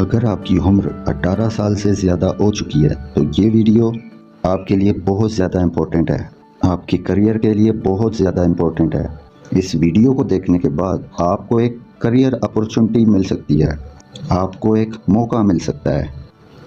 अगर आपकी उम्र 18 साल से ज़्यादा हो चुकी है तो ये वीडियो आपके लिए बहुत ज़्यादा इम्पोर्टेंट है, आपके करियर के लिए बहुत ज़्यादा इम्पोर्टेंट है। इस वीडियो को देखने के बाद आपको एक करियर अपॉर्चुनिटी मिल सकती है, आपको एक मौका मिल सकता है।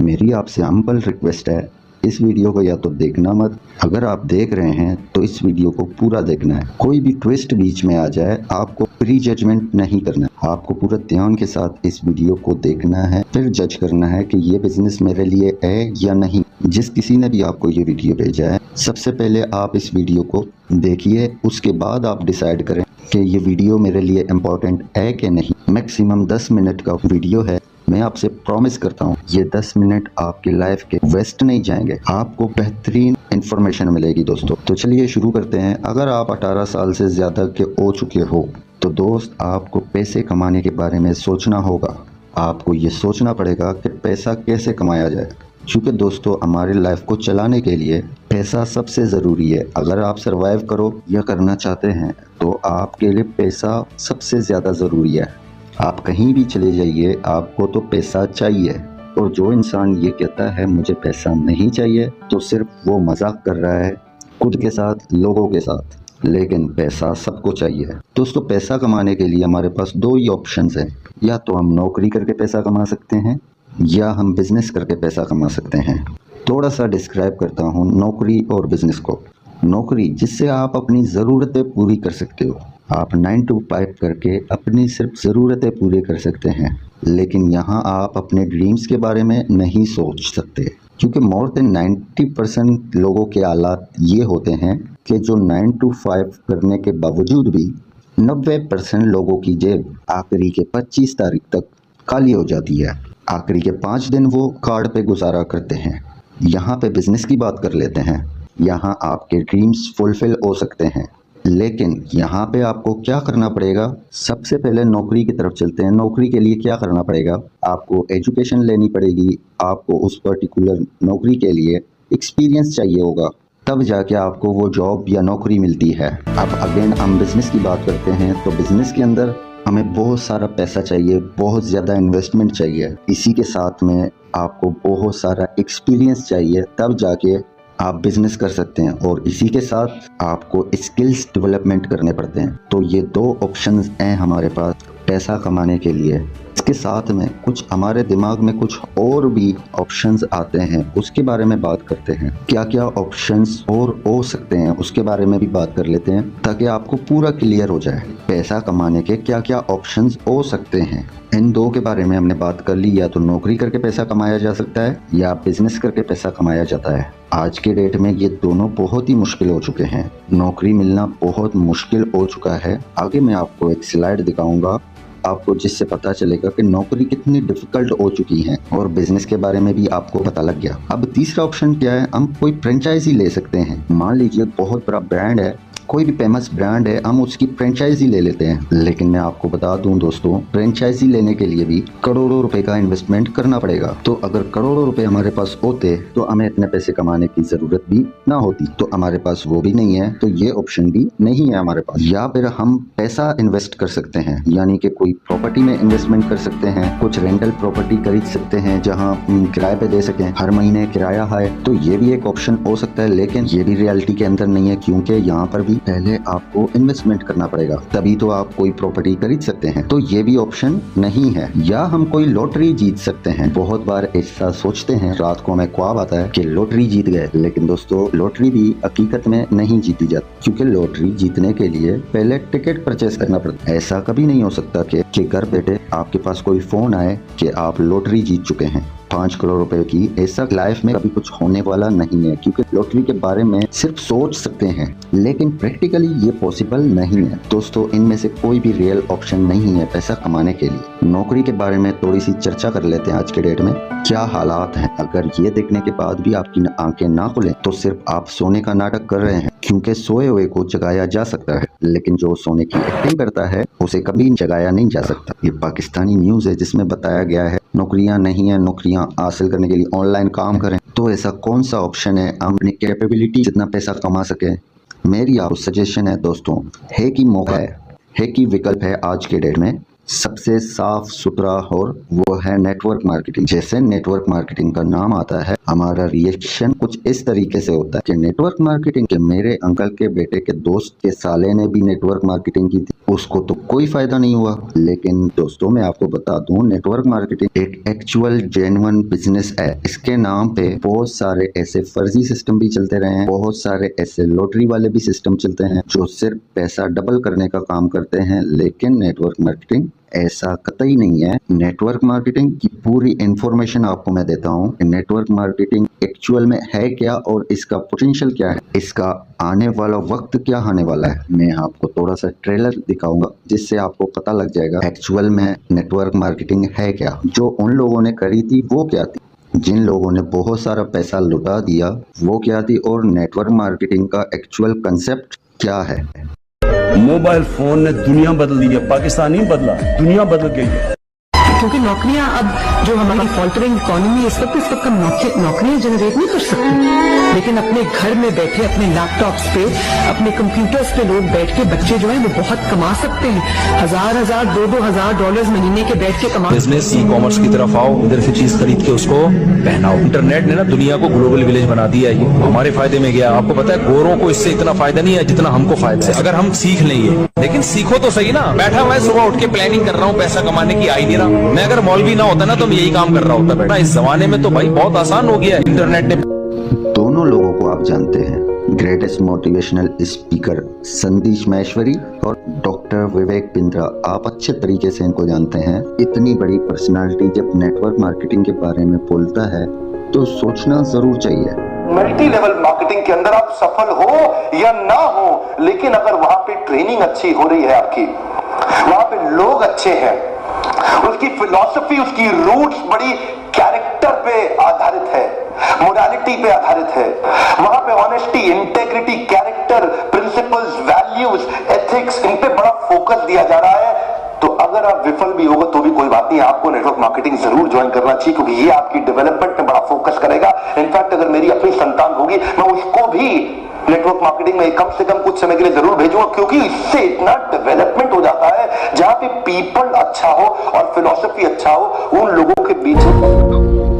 मेरी आपसे हम्बल रिक्वेस्ट है, इस वीडियो को या तो देखना मत, अगर आप देख रहे हैं तो इस वीडियो को पूरा देखना है। कोई भी ट्विस्ट बीच में आ जाए आपको प्री जजमेंट नहीं करना, आपको पूरा ध्यान के साथ इस वीडियो को देखना है, फिर जज करना है कि ये बिजनेस मेरे लिए है या नहीं। जिस किसी ने भी आपको ये वीडियो भेजा है, सबसे पहले आप इस वीडियो को देखिए, उसके बाद आप डिसाइड करें कि ये वीडियो मेरे लिए इम्पोर्टेंट है कि नहीं। मैक्सिमम 10 मिनट का वीडियो है, मैं आपसे प्रॉमिस करता हूँ ये 10 मिनट आपकी लाइफ के वेस्ट नहीं जाएंगे, आपको बेहतरीन इंफॉर्मेशन मिलेगी दोस्तों। तो चलिए शुरू करते हैं। अगर आप 18 साल से ज़्यादा के हो चुके हो तो दोस्त आपको पैसे कमाने के बारे में सोचना होगा। आपको ये सोचना पड़ेगा कि पैसा कैसे कमाया जाए, क्योंकि दोस्तों हमारी लाइफ को चलाने के लिए पैसा सबसे ज़रूरी है। अगर आप सरवाइव करो या करना चाहते हैं तो आपके लिए पैसा सबसे ज़्यादा ज़रूरी है। आप कहीं भी चले जाइए, आपको तो पैसा चाहिए। और जो इंसान ये कहता है मुझे पैसा नहीं चाहिए तो सिर्फ वो मजाक कर रहा है खुद के साथ, लोगों के साथ। लेकिन पैसा सबको चाहिए दोस्तों। पैसा कमाने के लिए हमारे पास दो ही ऑप्शंस हैं, या तो हम नौकरी करके पैसा कमा सकते हैं या हम बिजनेस करके पैसा कमा सकते हैं। थोड़ा सा डिस्क्राइब करता हूँ नौकरी और बिजनेस को। नौकरी जिससे आप अपनी ज़रूरतें पूरी कर सकते हो, आप 9 to 5 करके अपनी सिर्फ ज़रूरतें पूरी कर सकते हैं। लेकिन यहाँ आप अपने ड्रीम्स के बारे में नहीं सोच सकते, क्योंकि मोर देन 90% लोगों के हालात ये होते हैं कि जो 9 to 5 करने के बावजूद भी 90% लोगों की जेब आखिरी के 25 तारीख तक खाली हो जाती है। आखिरी के 5 दिन वो कार्ड पे गुजारा करते हैं। यहाँ पे बिजनेस की बात कर लेते हैं। यहाँ आपके ड्रीम्स फुलफिल हो सकते हैं, लेकिन यहाँ पे आपको क्या करना पड़ेगा। सबसे पहले नौकरी की तरफ चलते हैं। नौकरी के लिए क्या करना पड़ेगा, आपको एजुकेशन लेनी पड़ेगी, आपको उस पर्टिकुलर नौकरी के लिए एक्सपीरियंस चाहिए होगा, तब जाके आपको वो जॉब या नौकरी मिलती है। अब अगेन हम बिजनेस की बात करते हैं तो बिजनेस के अंदर हमें बहुत सारा पैसा चाहिए, बहुत ज़्यादा इन्वेस्टमेंट चाहिए, इसी के साथ में आपको बहुत सारा एक्सपीरियंस चाहिए, तब जाके आप बिजनेस कर सकते हैं। और इसी के साथ आपको स्किल्स डेवलपमेंट करने पड़ते हैं। तो ये दो ऑप्शंस हैं हमारे पास पैसा कमाने के लिए। इसके साथ में कुछ हमारे दिमाग में कुछ और भी ऑप्शंस आते हैं, उसके बारे में बात करते हैं। क्या क्या ऑप्शंस और हो सकते हैं उसके बारे में भी बात कर लेते हैं, ताकि आपको पूरा क्लियर हो जाए पैसा कमाने के क्या क्या ऑप्शंस हो सकते हैं। इन दो के बारे में हमने बात कर ली, या तो नौकरी करके पैसा कमाया जा सकता है या बिजनेस करके पैसा कमाया जाता है। आज के डेट में ये दोनों बहुत ही मुश्किल हो चुके हैं, नौकरी मिलना बहुत मुश्किल हो चुका है। आगे मैं आपको एक स्लाइड दिखाऊंगा आपको, जिससे पता चलेगा कि नौकरी कितनी डिफिकल्ट हो चुकी है, और बिजनेस के बारे में भी आपको पता लग गया। अब तीसरा ऑप्शन क्या है, हम कोई फ्रेंचाइजी ले सकते हैं। मान लीजिए बहुत बड़ा ब्रांड है, कोई भी फेमस ब्रांड है, हम उसकी फ्रेंचाइजी ले लेते हैं। लेकिन मैं आपको बता दूं दोस्तों, फ्रेंचाइजी लेने के लिए भी करोड़ों रुपए का इन्वेस्टमेंट करना पड़ेगा। तो अगर करोड़ों रुपए हमारे पास होते तो हमें इतने पैसे कमाने की जरूरत भी ना होती। तो हमारे पास वो भी नहीं है, तो ये ऑप्शन भी नहीं है हमारे पास। या फिर हम पैसा इन्वेस्ट कर सकते हैं, यानी कि कोई प्रॉपर्टी में इन्वेस्टमेंट कर सकते हैं, कुछ रेंटल प्रॉपर्टी खरीद सकते हैं जहाँ किराए पे दे सकें, हर महीने किराया है। तो ये भी एक ऑप्शन हो सकता है, लेकिन ये भी रियलिटी के अंदर नहीं है, क्योंकि यहाँ पर भी पहले आपको इन्वेस्टमेंट करना पड़ेगा, तभी तो आप कोई प्रॉपर्टी खरीद सकते हैं। तो ये भी ऑप्शन नहीं है। या हम कोई लॉटरी जीत सकते हैं। बहुत बार ऐसा सोचते हैं, रात को हमें ख्वाब आता है कि लॉटरी जीत गए, लेकिन दोस्तों लॉटरी भी हकीकत में नहीं जीती जाती, क्योंकि लॉटरी जीतने के लिए पहले टिकट परचेस करना पड़ता है। ऐसा कभी नहीं हो सकता कि घर बैठे आपके पास कोई फोन आए कि आप लॉटरी जीत चुके हैं 5 करोड़ रुपए की। ऐसा लाइफ में कभी कुछ होने वाला नहीं है, क्योंकि लॉटरी के बारे में सिर्फ सोच सकते हैं, लेकिन प्रैक्टिकली ये पॉसिबल नहीं है दोस्तों। इनमें से कोई भी रियल ऑप्शन नहीं है पैसा कमाने के लिए। नौकरी के बारे में थोड़ी सी चर्चा कर लेते हैं। आज के डेट में क्या हालात हैं, अगर ये देखने के बाद भी आपकी आंखें ना खुले तो सिर्फ आप सोने का नाटक कर रहे हैं, क्योंकि सोए हुए को जगाया जा सकता है, लेकिन जो सोने की एक्टिंग करता है उसे कभी जगाया नहीं जा सकता। ये पाकिस्तानी न्यूज़ है जिसमें बताया गया है नौकरियां नहीं है, नौकरियां हासिल करने के लिए ऑनलाइन काम करें। तो ऐसा कौन सा ऑप्शन है हम अपनी कैपेबिलिटी जितना पैसा कमा सके। मेरी आपको सजेशन है दोस्तों, है कि मौका है कि विकल्प है आज के डेट में सबसे साफ सुथरा और वो है नेटवर्क मार्केटिंग। जैसे नेटवर्क मार्केटिंग का नाम आता है, हमारा रिएक्शन कुछ इस तरीके से होता है कि नेटवर्क मार्केटिंग के मेरे अंकल के बेटे के दोस्त के साले ने भी नेटवर्क मार्केटिंग की थी, उसको तो कोई फायदा नहीं हुआ। लेकिन दोस्तों मैं आपको बता दूं, नेटवर्क मार्केटिंग एक एक्चुअल जेन्युइन बिजनेस है। इसके नाम पे बहुत सारे ऐसे फर्जी सिस्टम भी चलते रहे हैं, बहुत सारे ऐसे लॉटरी वाले भी सिस्टम चलते हैं जो सिर्फ पैसा डबल करने का काम करते हैं। लेकिन नेटवर्क मार्केटिंग ऐसा कतई नहीं है। नेटवर्क मार्केटिंग की पूरी इंफॉर्मेशन आपको मैं देता हूँ। नेटवर्क मार्केटिंग एक्चुअल में है क्या और इसका पोटेंशियल क्या है, इसका आने वाला वक्त क्या आने वाला है। मैं आपको थोड़ा सा ट्रेलर दिखाऊंगा जिससे आपको पता लग जाएगा एक्चुअल में नेटवर्क मार्केटिंग है क्या। जो उन लोगों ने करी थी वो क्या थी, जिन लोगों ने बहुत सारा पैसा लुटा दिया वो क्या थी, और नेटवर्क मार्केटिंग का एक्चुअल कंसेप्ट क्या है। मोबाइल फोन ने दुनिया बदल दी है, पाकिस्तान नहीं बदला, दुनिया बदल गई है। क्योंकि नौकरियां अब जो हमारी फॉल्टरिंग इकोनॉमी इस वक्त हम नौकरियां जनरेट नहीं कर सकते, लेकिन अपने घर में बैठे अपने लैपटॉप्स पे अपने कंप्यूटर्स पे लोग बैठ के बच्चे जो है वो बहुत कमा सकते हैं। हजार दो हजार डॉलर्स महीने के बैठ के कमा। बिजनेस ई कॉमर्स की तरफ आओ, इधर से चीज खरीद के उसको पहनाओ। इंटरनेट ने ना दुनिया को ग्लोबल विलेज बना दिया है। ये हमारे फायदे में गया। आपको पता है गोरों को इससे इतना फायदा नहीं है जितना हमको फायदा है, अगर हम सीख लेंगे। लेकिन सीखो तो सही ना। बैठा हुआ है सुबह उठ के प्लानिंग कर रहा हूँ, पैसा कमाने की, आ ही नहीं रहा। मैं अगर मौलवी ना होता ना तो मैं यही काम कर रहा होता बेटा। इस जमाने में तो भाई बहुत आसान हो गया है इंटरनेट ने। दोनों लोगों को आप जानते हैं, ग्रेटेस्ट मोटिवेशनल स्पीकर संदेश माहेश्वरी और डॉक्टर विवेक बिंद्रा। आप अच्छे तरीके से इनको जानते हैं। इतनी बड़ी पर्सनालिटी जब नेटवर्क मार्केटिंग के बारे में बोलता है तो सोचना जरूर चाहिए। मल्टी लेवल मार्केटिंग के अंदर आप सफल हो या ना हो, लेकिन अगर वहां पे ट्रेनिंग अच्छी हो रही है आपकी, वहां पे लोग अच्छे हैं, उसकी फिलॉसफी, उसकी रूट्स बड़ी कैरेक्टर पे आधारित है, मोडालिटी पे आधारित है, वहां पे honesty, integrity, character, principles, values, ethics, इन पे बड़ा फोकस दिया जा रहा है, तो अगर आप विफल भी होगा तो भी कोई बात नहीं, आपको नेटवर्क मार्केटिंग जरूर ज्वाइन करना चाहिए, क्योंकि ये आपकी डेवलपमेंट में बड़ा फोकस करेगा। इनफैक्ट अगर मेरी अपनी संतान होगी, मैं उसको भी नेटवर्क मार्केटिंग में कम से कम कुछ समय के लिए जरूर भेजूंगा, क्योंकि इससे इतना डेवलपमेंट हो जाता है जहां पे पीपल अच्छा हो और फिलॉसफी अच्छा हो, उन लोगों के बीच।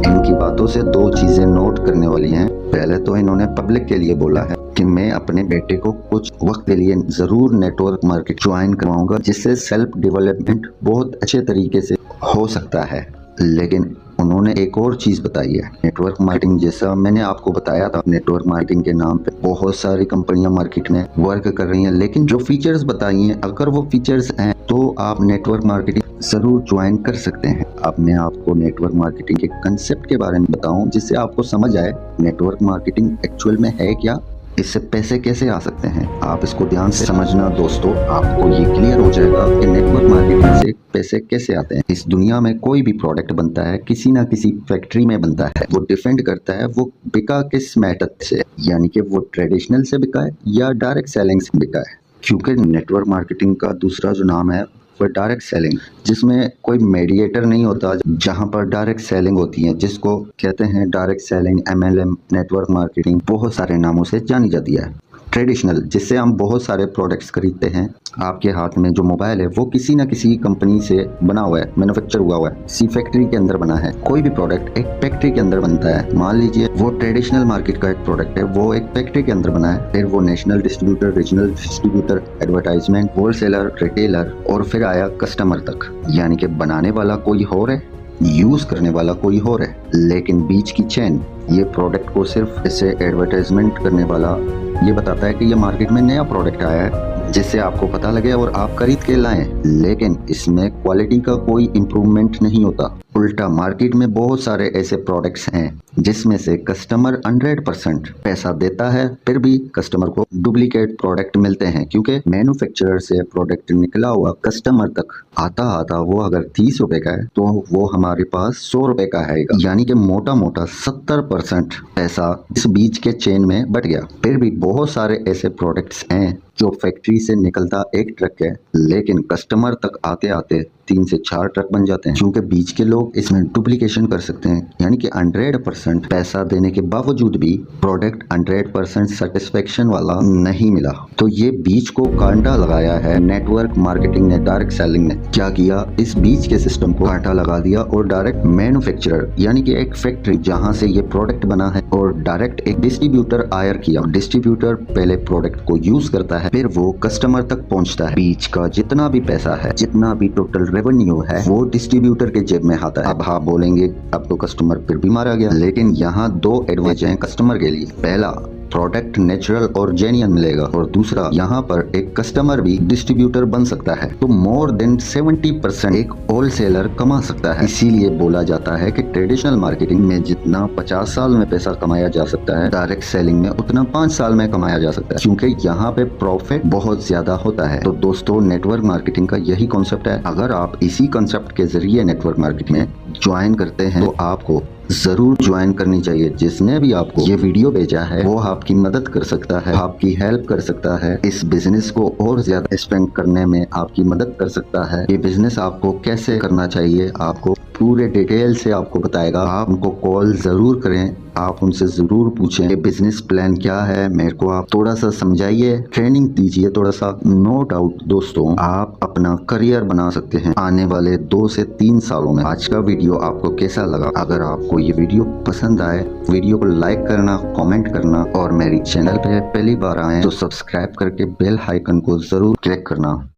इनकी बातों से दो चीजें नोट करने वाली हैं। पहले तो इन्होंने पब्लिक के लिए बोला है कि मैं अपने बेटे को कुछ वक्त के लिए जरूर नेटवर्क मार्केट ज्वाइन करवाऊंगा, जिससे सेल्फ डेवलपमेंट बहुत अच्छे तरीके से हो सकता है। लेकिन उन्होंने एक और चीज बताई है, नेटवर्क मार्केटिंग जैसा मैंने आपको बताया था, नेटवर्क मार्केटिंग के नाम पे बहुत सारी कंपनियां मार्केट में वर्क कर रही हैं, लेकिन जो फीचर्स बताई हैं, अगर वो फीचर्स हैं तो आप नेटवर्क मार्केटिंग जरूर ज्वाइन कर सकते हैं। अब मैं आपको नेटवर्क मार्केटिंग के कंसेप्ट के बारे में बताऊं, जिससे आपको समझ आए नेटवर्क मार्केटिंग एक्चुअल में है क्या, इससे पैसे कैसे आ सकते हैं। आप इसको ध्यान से समझना दोस्तों, आपको ये क्लियर हो जाएगा कि नेटवर्क मार्केटिंग से पैसे कैसे आते हैं। इस दुनिया में कोई भी प्रोडक्ट बनता है किसी ना किसी फैक्ट्री में बनता है, वो डिपेंड करता है वो बिका किस मेथड से, यानी कि वो ट्रेडिशनल से बिका है या डायरेक्ट सेलिंग से बिका है। क्योंकि नेटवर्क मार्केटिंग का दूसरा जो नाम है वो डायरेक्ट सेलिंग, जिसमें कोई मीडिएटर नहीं होता, जहां पर डायरेक्ट सेलिंग होती है, जिसको कहते हैं direct selling, MLM, network marketing बहुत सारे नामों से जानी जाती है। ट्रेडिशनल, जिससे हम बहुत सारे प्रोडक्ट्स खरीदते हैं। आपके हाथ में जो मोबाइल है वो किसी ना किसी कंपनी से बना हुआ है, मैन्युफैक्चर हुआ है, किसी फैक्ट्री के अंदर बना है। कोई भी प्रोडक्ट एक फैक्ट्री के अंदर बनता है। मान लीजिए वो ट्रेडिशनल मार्केट का एक प्रोडक्ट है, वो एक फैक्ट्री के अंदर बना है, फिर वो national distributor, regional distributor, advertisement, wholesaler, retailer और फिर आया कस्टमर तक। यानी कि बनाने वाला कोई और है, यूज करने वाला कोई और है, लेकिन बीच की चेन ये प्रोडक्ट को सिर्फ इसे एडवर्टाइजमेंट करने वाला ये बताता है कि ये मार्केट में नया प्रोडक्ट आया है, जिससे आपको पता लगे और आप खरीद के लाएं। लेकिन इसमें क्वालिटी का कोई इम्प्रूवमेंट नहीं होता। उल्टा मार्केट में बहुत सारे ऐसे प्रोडक्ट्स हैं जिसमें से कस्टमर 100% पैसा देता है, फिर भी कस्टमर को डुप्लीकेट प्रोडक्ट मिलते हैं, क्योंकि मैन्युफैक्चरर से प्रोडक्ट निकला हुआ कस्टमर तक आता आता वो अगर 30 रुपए का है तो वो हमारे पास 100 रुपए का है। यानी कि मोटा मोटा 70% पैसा इस बीच के चेन में बट गया। फिर भी बहुत सारे ऐसे प्रोडक्ट्स हैं जो फैक्ट्री से निकलता एक ट्रक है, लेकिन कस्टमर तक आते आते 3 से 4 ट्रक बन जाते हैं, क्योंकि बीच के लोग इसमें डुप्लीकेशन कर सकते हैं। यानी कि 100% पैसा देने के बावजूद भी प्रोडक्ट 100% सेटिस्फेक्शन वाला नहीं मिला। तो ये बीच को कांटा लगाया है नेटवर्क मार्केटिंग ने, डायरेक्ट सेलिंग ने। क्या किया, इस बीच के सिस्टम को कांटा लगा दिया और डायरेक्ट मैन्युफैक्चरर यानी कि एक फैक्ट्री जहां से ये प्रोडक्ट बना है, और डायरेक्ट एक डिस्ट्रीब्यूटर हायर किया। डिस्ट्रीब्यूटर पहले प्रोडक्ट को यूज करता है, फिर वो कस्टमर तक पहुंचता है। बीच का जितना भी पैसा है, जितना भी टोटल रेवेन्यू है, वो डिस्ट्रीब्यूटर के जेब में आता है। अब आप बोलेंगे अब तो कस्टमर फिर भी मारा गया, लेकिन यहाँ 2 एडवांटेज हैं कस्टमर के लिए। पहला, प्रोडक्ट नेचुरल और जेन्युइन मिलेगा, और दूसरा, यहाँ पर एक कस्टमर भी डिस्ट्रीब्यूटर बन सकता है। तो मोर देन 70% एक होलसेलर कमा सकता है। इसीलिए बोला जाता है कि ट्रेडिशनल मार्केटिंग में जितना 50 साल में पैसा कमाया जा सकता है, डायरेक्ट सेलिंग में उतना 5 साल में कमाया जा सकता है, क्योंकि यहाँ पे प्रॉफिट बहुत ज्यादा होता है। तो दोस्तों, नेटवर्क मार्केटिंग का यही कॉन्सेप्ट है। अगर आप इसी कॉन्सेप्ट के जरिए नेटवर्क मार्केटिंग में ज्वाइन करते हैं तो आपको जरूर ज्वाइन करनी चाहिए। जिसने भी आपको ये वीडियो भेजा है वो आपकी मदद कर सकता है, आपकी हेल्प कर सकता है, इस बिजनेस को और ज्यादा एक्सपेंड करने में आपकी मदद कर सकता है। ये बिजनेस आपको कैसे करना चाहिए, आपको पूरे डिटेल से आपको बताएगा। आप उनको कॉल जरूर करें, आप उनसे जरूर पूछें कि बिजनेस प्लान क्या है, मेरे को आप थोड़ा सा समझाइए, ट्रेनिंग दीजिए थोड़ा सा। नो डाउट दोस्तों, आप अपना करियर बना सकते हैं आने वाले 2 से 3 सालों में। आज का वीडियो आपको कैसा लगा? अगर आपको ये वीडियो पसंद आए, वीडियो को लाइक करना, कमेंट करना, और मेरी चैनल पे पहली बार आए तो सब्सक्राइब करके बेल आइकन को जरूर क्लिक करना।